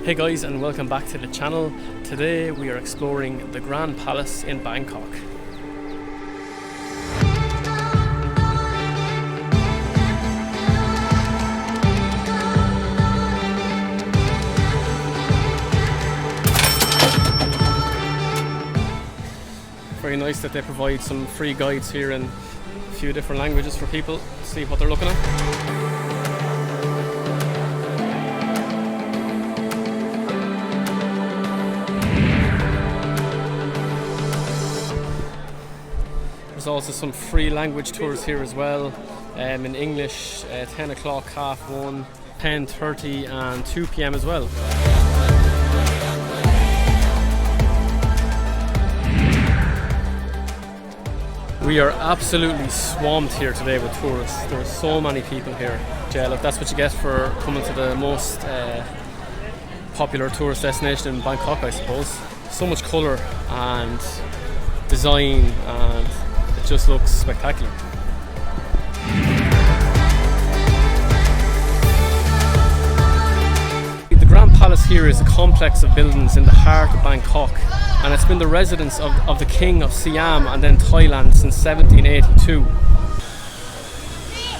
Hey guys, and welcome back to the channel. Today we are exploring the Grand Palace in Bangkok. Very nice that they provide some free guides here in a few different languages for people to see what they're looking at. There's also some free language tours here as well, in English, 10 o'clock, 1:30, 10:30 and 2 p.m. as well. We are absolutely swamped here today with tourists. There are so many people here. Yeah, look, that's what you get for coming to the most popular tourist destination in Bangkok, I suppose. So much colour and design, and it just looks spectacular. The Grand Palace here is a complex of buildings in the heart of Bangkok, and it's been the residence of the King of Siam and then Thailand since 1782.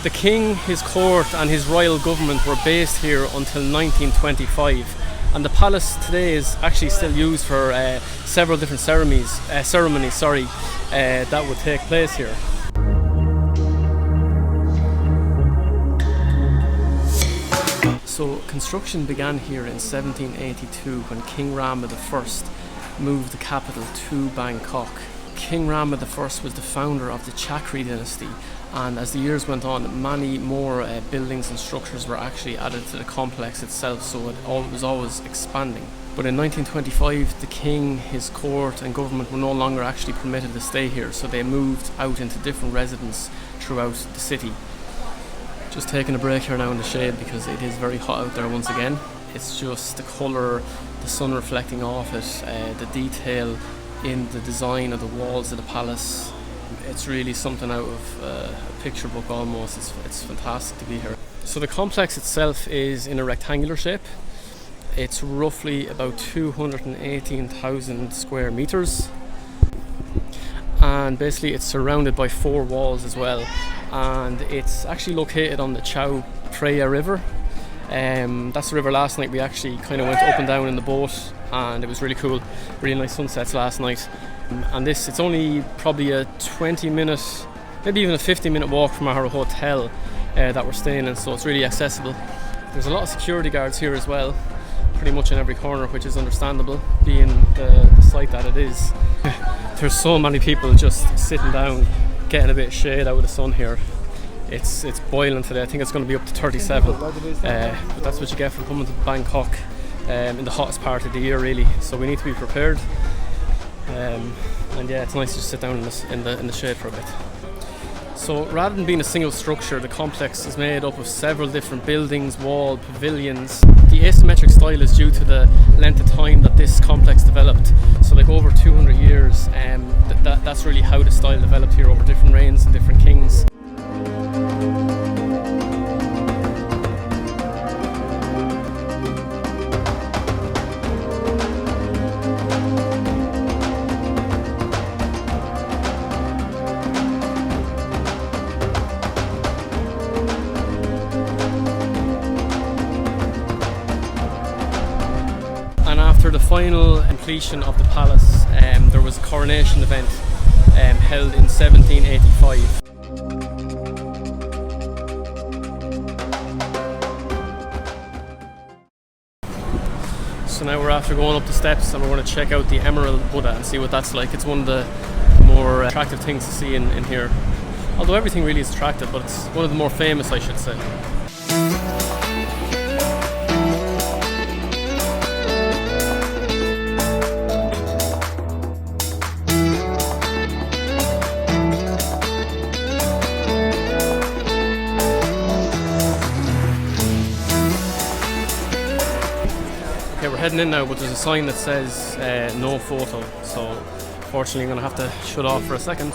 The King, his court and his royal government were based here until 1925, and the palace today is actually still used for several different ceremonies that would take place here. So construction began here in 1782 when King Rama I moved the capital to Bangkok. King Rama I was the founder of the Chakri dynasty, and as the years went on, many more buildings and structures were actually added to the complex itself, so it was always expanding. But in 1925, the king, his court and government were no longer actually permitted to stay here, so they moved out into different residences throughout the city. Just taking a break here now in the shade because it is very hot out there once again. It's just the colour, the sun reflecting off it, the detail in the design of the walls of the palace. It's really something out of a picture book almost. It's fantastic to be here. So the complex itself is in a rectangular shape. It's roughly about 218,000 square meters, and basically it's surrounded by 4 walls as well, and it's actually located on the Chao Phraya River. That's the river. Last night we actually kind of went up and down in the boat, and it was really cool. Really nice sunsets last night. And it's only probably a 20-minute, maybe even a 50-minute walk from our hotel that we're staying in, so it's really accessible. There's a lot of security guards here as well, pretty much in every corner, which is understandable being the site that it is. There's so many people just sitting down, getting a bit of shade out of the sun here. It's boiling today. I think it's going to be up to 37, but that's what you get for coming to Bangkok in the hottest part of the year, really. So we need to be prepared. And yeah, it's nice to just sit down in the shade for a bit. So rather than being a single structure, the complex is made up of several different buildings, walls, pavilions. The asymmetric style is due to the length of time that this complex developed. So like over 200 years, that's really how the style developed here over different reigns and different kings. After the final completion of the palace, there was a coronation event held in 1785. So now we're after going up the steps, and we're going to check out the Emerald Buddha and see what that's like. It's one of the more attractive things to see in here. Although everything really is attractive, but it's one of the more famous, I should say. Okay, we're heading in now, but there's a sign that says no photo, so unfortunately I'm going to have to shut off for a second.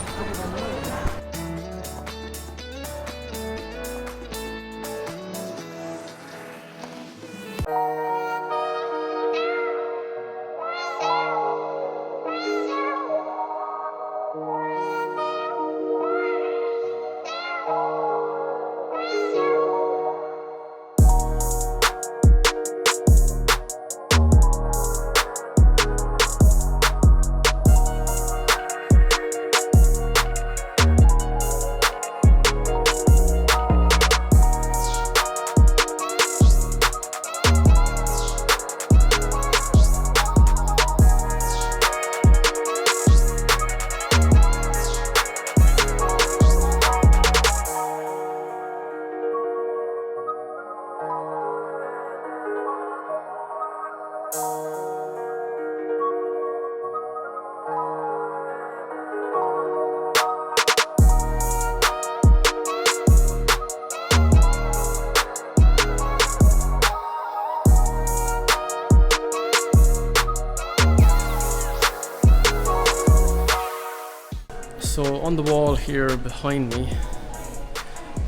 So on the wall here behind me,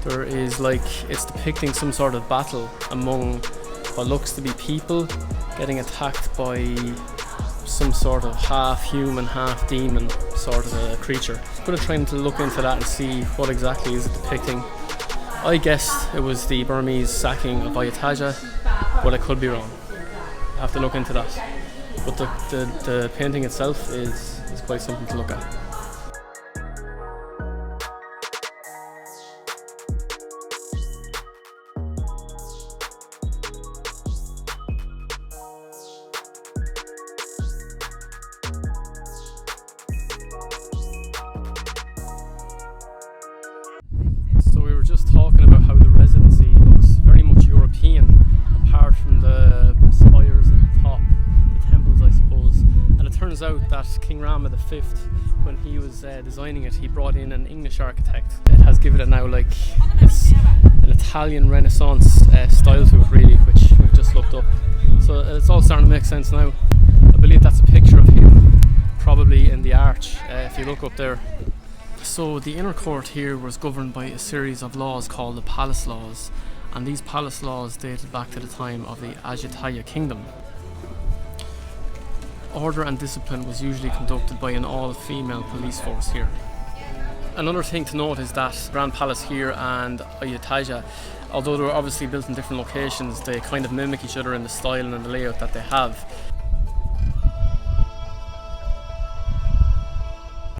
there is it's depicting some sort of battle among what looks to be people getting attacked by some sort of half human, half demon sort of a creature. I'm going to try to look into that and see what exactly is it depicting. I guessed it was the Burmese sacking of Ayutthaya, but I could be wrong. I have to look into that. But the painting itself is quite something to look at. So we were just talking about how the residency looks very much European, apart from the spires at the top, the temples I suppose. And it turns out that King Rama V, when he was designing it, he brought in an English architect. It has given it now it's an Italian Renaissance style to it really, which we've just looked up. So it's all starting to make sense now. I believe that's a picture of him, probably in the arch, if you look up there. So the inner court here was governed by a series of laws called the Palace Laws, and these palace laws dated back to the time of the Ayutthaya Kingdom. Order and discipline was usually conducted by an all-female police force here. Another thing to note is that Grand Palace here and Ayutthaya, although they were obviously built in different locations, they kind of mimic each other in the style and the layout that they have.